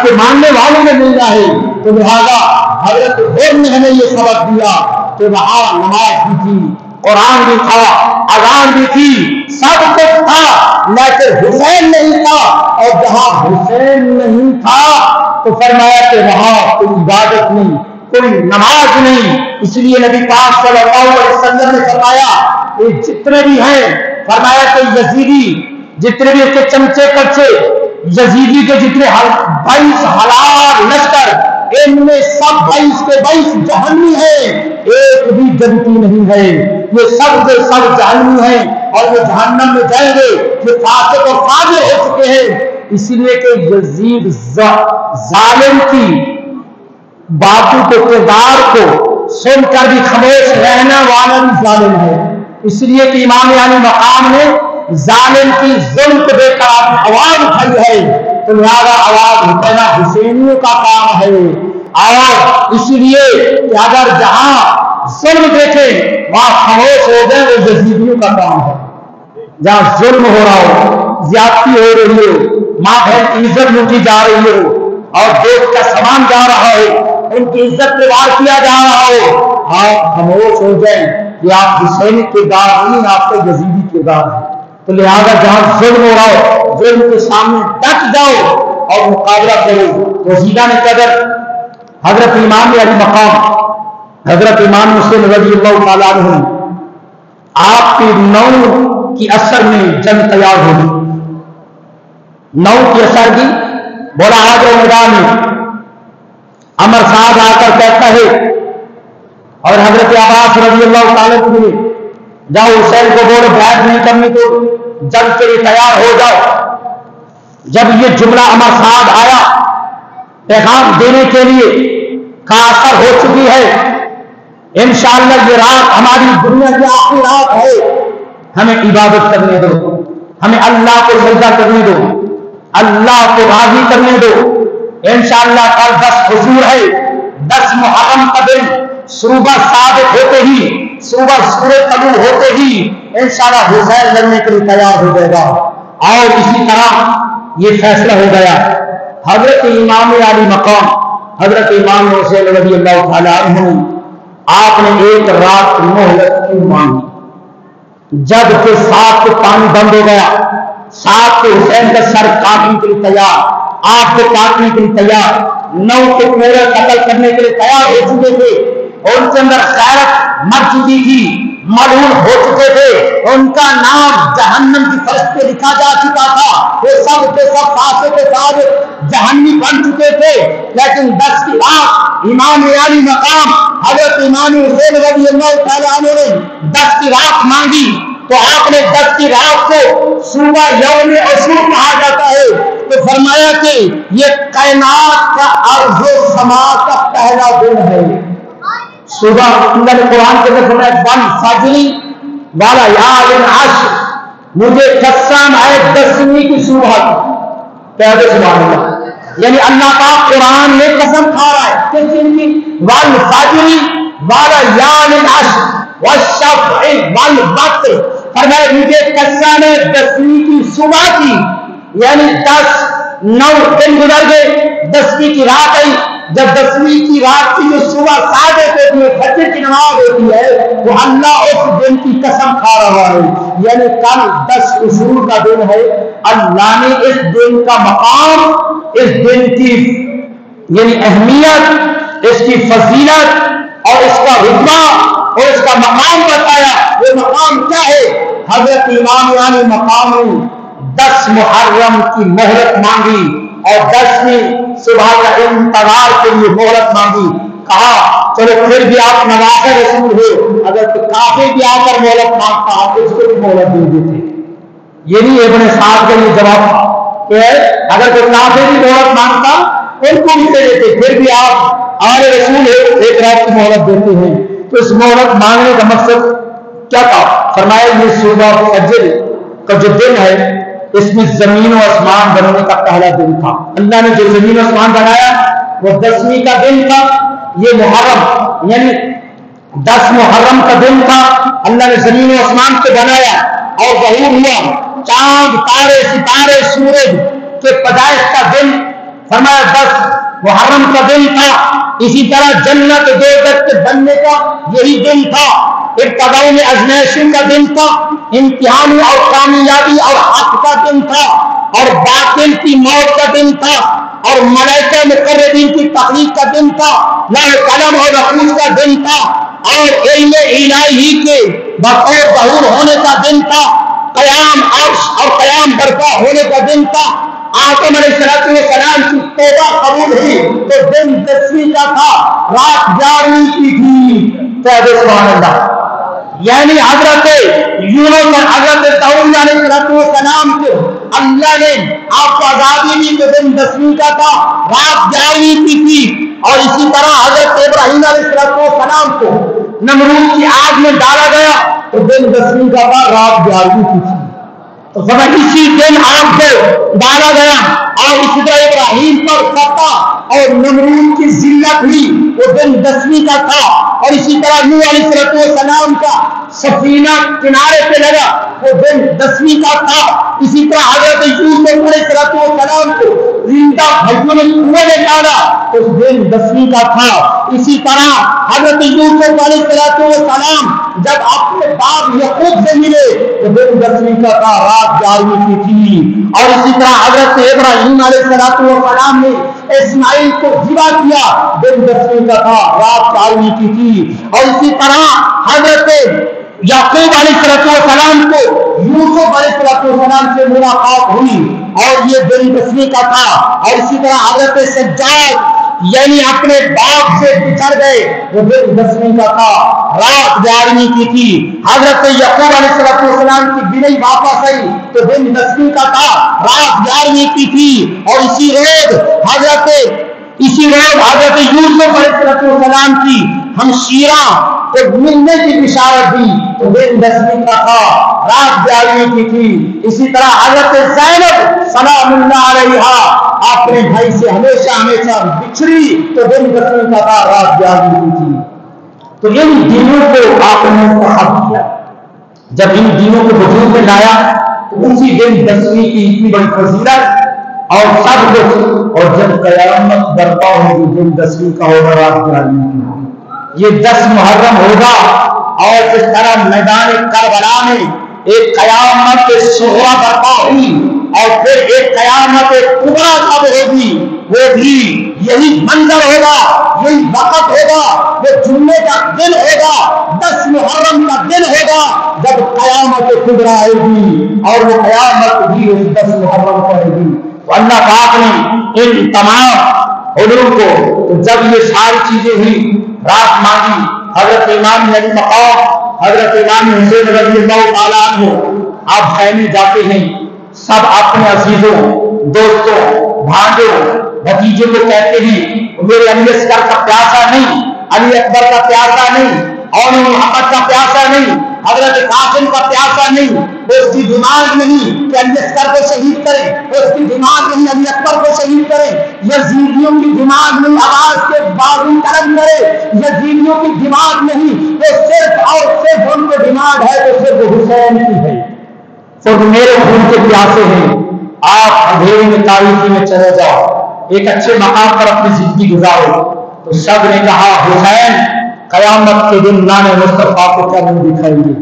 کے ماننے والوں میں مل جائے. تو لہٰذا حضرت عمر نے ہمیں یہ سبق دیا کہ وہاں نماز بھی تھی, قرآن بھی تھا, اذان بھی تھی, سب کچھ تھا, لیکن حسین نہیں تھا. اور جہاں حسین نہیں تھا تو فرمایا کہ وہاں کوئی عبادت نہیں, کوئی نماز نہیں. اس لیے نبی پاک صلی اللہ علیہ وسلم نے فرمایا کہ جتنے بھی ہیں, فرمایا کہ یزیدی جتنے بھی اس کے چمچے کچے, یزیدی کے جتنے 22,000 لشکر, ان میں سب 22 کے 22 جہنمی ہیں, ایک بھی جنتی نہیں ہے. یہ سب کے سب جہنمی ہیں اور وہ جہنم میں جائیں گے. یہ فاسق اور فاجر ہو چکے ہیں. اس لیے کہ یزید ظالم کی باتوں کو, کردار کو سن کر بھی خاموش رہنا والا بھی ظالم ہے. اس لیے کہ امام علی مقام نے ظالم کی ظلم کو دیکھ کر آپ نے آواز اٹھائی ہے. تو لہٰذا آواز اٹھانا حسینیوں کا کام ہے. اور اس لیے کہ اگر جہاں ظلم دیکھیں وہاں خاموش ہو جائیں, وہ یزیدیوں کا کام ہے. جہاں ظلم ہو رہا ہو, زیادتی ہو رہی ہو, ماں بہن کی عزت لوٹی جا رہی ہو, اور دوست کا سامان جا رہا ہو, ان کی عزت پہ وار کیا جا رہا ہو, آپ خاموش ہو جائیں کہ آپ حسینی کردار نہیں, آپ کے یزیدی کردار ہے. تو لہٰذا جہاں ظلم ہو رہا ہو, ظلم کے سامنے ڈٹ جاؤ اور مقابلہ کرو. وزیرہ نے قدر حضرت امام علی مقام حضرت امام مسلم رضی اللہ تعالیٰ عنہ, آپ کی 9 کی اثر میں جنگ تیار ہوگی. 9 کی اثر کی بولا آ جاؤ میدان میں. عمر صاحب آ کر کہتا ہے, اور حضرت عباس رضی اللہ تعالیٰ عنہ, جاؤ حسین کو بولو بیعت نہیں کرنی تو جنگ کے لیے تیار ہو جاؤ. جب یہ جملہ عمر صاحب آیا پیغام دینے کے لیے کا اثر ہو چکی ہے, انشاءاللہ یہ رات ہماری دنیا کی آخری رات ہے, ہمیں عبادت کرنے دو, ہمیں اللہ کو سجدہ کرنے دو, اللہ کو راضی کرنے دو. انشاءاللہ کل 10 حضور ہے, 10 محرم کا دن صبح صادق ہوتے ہی, صبح سورج طلوع ہوتے ہی انشاءاللہ حسین لڑنے کے لیے تیار ہو جائے گا. اور اسی طرح یہ فیصلہ ہو گیا. حضرت امام علی مقام حضرت امام حسین رضی اللہ تعالیٰ عنہ, آپ نے ایک رات مہلت کیوں مانگی؟ جب کہ 7 کو پانی بند ہو گیا, 7 کو حسین کا سر کاٹنے کے لیے تیار, 8 کو کاٹنے کے لیے تیار, 9 کو پورا قتل کرنے کے لیے تیار ہو چکے تھے. ان کے اندر غیرت مر چکی تھی, ملعون ہو چکے تھے, ان کا نام جہنم کی فرش پہ لکھا جا چکا تھا. وہ سب کے سب فاسق کے ساتھ جہنمی بن چکے تھے. لیکن 10 کی رات امام علی مقام حضرت امام حسین رضی اللہ تعالیٰ عنہ نے 10 کی رات مانگی, تو آپ نے 10 کی رات کو صبح یوم عاشور کہا جاتا ہے. تو فرمایا کہ یہ کائنات کا ارض و سما کا پہلا دن ہے. صبح اللہ نے قرآن کے اندر فرمایا ون فجری والا یال عشر, مجھے قسم ہے 10ویں کی صبح کی. کہہ دے سبحان اللہ. یعنی اللہ پاک قرآن میں قسم کھا رہا ہے کس دن کی؟ ون فجری والا یال عشر والشفع والوتر. فرمایا مجھے قسم ہے 10ویں کی صبح کی. یعنی 9 دن گزر گئے, 10ویں کی رات آئی. جب 10ویں کی رات کی جو صبح صادق ہوتی ہے, فجر کی نماز ہوتی ہے, وہ اللہ اس دن کی قسم کھا رہا ہے. یعنی کل 10 عاشور کا دن ہے. اللہ نے اس دن کا مقام, اس دن کی یعنی اہمیت, اس کی فضیلت اور اس کا رتبہ اور اس کا مقام بتایا. وہ مقام کیا ہے؟ حضرت امام علی مقام نے 10 محرم کی مہلت مانگی اور 10ویں صبح کا انتظار کے لیے مہلت مانگی. کہا چلو پھر بھی آپ نواز رسول ہو, اگر تو کافی بھی آ کر مہلت مانگتا آپ اس کو بھی مہلت دے دیتے. یہ نہیں ابن سعد کا یہ جواب تھا کہ اگر کوئی کافی بھی مہلت مانگتا ان کو بھی دے دیتے, پھر بھی آپ آل رسول ہو, ایک رات کی مہلت دیتے ہیں. تو اس مہلت مانگنے کا مقصد کیا تھا؟ فرمایا یہ صبح فجر کا جو دن ہے اس میں زمین و آسمان بننے کا پہلا دن تھا. اللہ نے جو زمین و آسمان بنایا وہ 10ویں کا دن تھا. یہ محرم یعنی 10 محرم کا دن تھا. اللہ نے زمین و آسمان کو بنایا اور ظہور ہوا چاند تارے ستارے سورج کے پیدائش کا دن. فرمایا 10 محرم کا دن تھا. اسی طرح جنت دوزخ کے بننے کا یہی دن تھا. ابتداء میں ازمیشن کا دن تھا، امتحان اور کامیابی اور حق کا دن تھا، اور باطل کی موت کا دن تھا، اور ملائکہ مقربین کی تخلیق کا دن تھا، لوح قلم اور رقوش کا دن تھا، اور علم الہی کے بطور ظہور ہونے کا دن تھا، قیام عرش اور قیام برپا ہونے کا دن تھا. آدم علیہ السلام کی توبہ قبول ہوئی تو دن 10ویں کا تھا، رات 11ویں کی تھی. سبحان اللہ. یعنی حضرت یونس اور حضرت داؤد علیہ السلام کو اللہ نے آپ کو آزادی دی تو دن 10ویں کا تھا، رات 11ویں کی تھی. اور اسی طرح حضرت ابراہیم علیہ السلام کو نمرود کی آگ میں ڈالا گیا تو دن 10ویں کا تھا، رات 11ویں کی تھی. تو اسی دن آپ کو ڈالا گیا. اور اسی طرح ابراہیم پر فتح اور نمرود کی ذلت ہوئی وہ دن 10ویں کا تھا. اور اسی طرح نوح علیہ السلام کا سفینہ کنارے پہ لگا وہ دن 10ویں کا تھا. اسی طرح حضرت یوسف علیہ السلام کو زندہ بھائیوں نے کنویں میں ڈالا تو اس دن 10ویں کا تھا. اسی طرح حضرت یوسف علیہ السلام جب اپنے باپ یعقوب سے ملے تو دن 10ویں کا تھا، رات 11ویں کی تھی. اور اسی طرح حضرت ابراہیم علیہ السلام نے اسماعیل کو ذبح کیا، دن 10ویں کا تھا، رات 4ویں کی تھی. اور اسی طرح حضرت یعقوب علیہ السلام کو یوسف علیہ السلام سے ملاقات ہوئی اور یہ دن 10ویں کا تھا. اور اسی طرح حضرت سجاد یعنی اپنے باپ سے بچھڑ گئے وہ دن 10ویں کا تھا، رات 11ویں کی تھی. حضرت یعقوب علیہ السلام کی بیوی واپس آئی تو دن 10ویں کا تھا، رات 11ویں کی تھی. اور اسی روز حضرت یوسف علیہ السلام کی ہمشیرہ کو ملنے کی بشارت دی تو دن 10ویں کا تھا، رات 11ویں کی تھی. اسی طرح حضرت زینب سلام اللہ علیہا اپنے بھائی سے ہمیشہ بچھڑی تو دن 10ویں کا تھا، رات 11ویں کی تھی. تو ان دنوں کو آپ نے مستحب کیا. جب ان دنوں کو وجود میں لایا تو اسی دن 10ویں کی اتنی بڑی فضیلت اور سب کچھ. اور جب قیامت برپا ہوگی دن 10ویں کا ہوگا، رات 11ویں کی ہوگی. یہ 10 محرم ہوگا. اور جس طرح میدان کربلا میں ایک قیامت صغریٰ برپا ہوئی اور پھر ایک قیامت کبریٰ کب ہوگی، وہ بھی یہی منظر ہوگا، یہی وقت ہوگا. وہ جمعے کا دن ہوگا، 10 محرم کا دن ہوگا جب قیامت کبریٰ آئے گی. اور وہ قیامت بھی 10 محرم کو آئے گی. تو اللہ پاک نے ان تمام علوم کو جب یہ ساری چیزیں ہوئی، رات مانگی، حضرت امام علی مقام حضرت امام حسین رضی اللہ تعالیٰ عنہ آپ خیمے جاتے ہیں، سب اپنے عزیزوں، دوستوں، بھانجوں، بھتیجوں کو کہتے ہیں میرے علی اصغر کا پیاسا نہیں، علی اکبر کا پیاسا نہیں، اور محمد کا پیاسا نہیں، حضرت قاسم کا پیاسا نہیں. اس کی دماغ نہیں کہ علی اصغر کو شہید کریں، اس کی دماغ نہیں علی اکبر کو شہید کریں. یزیدیوں کی دماغ نہیں آواز کے باغی طلب کرے، یزیدیوں کی دماغ نہیں، وہ صرف اور صرف ان کو دماغ ہے تو صرف حسین کی ہے. صرف میرے خون کے پیاسے ہیں. آپ اندھیرے میں تاریکی میں چلے جاؤ، ایک اچھے مقام پر اپنی زندگی گزارو. تو سب نے کہا حسین قیامت کے دن نام مصطفیٰ کو کب دکھائیں گے.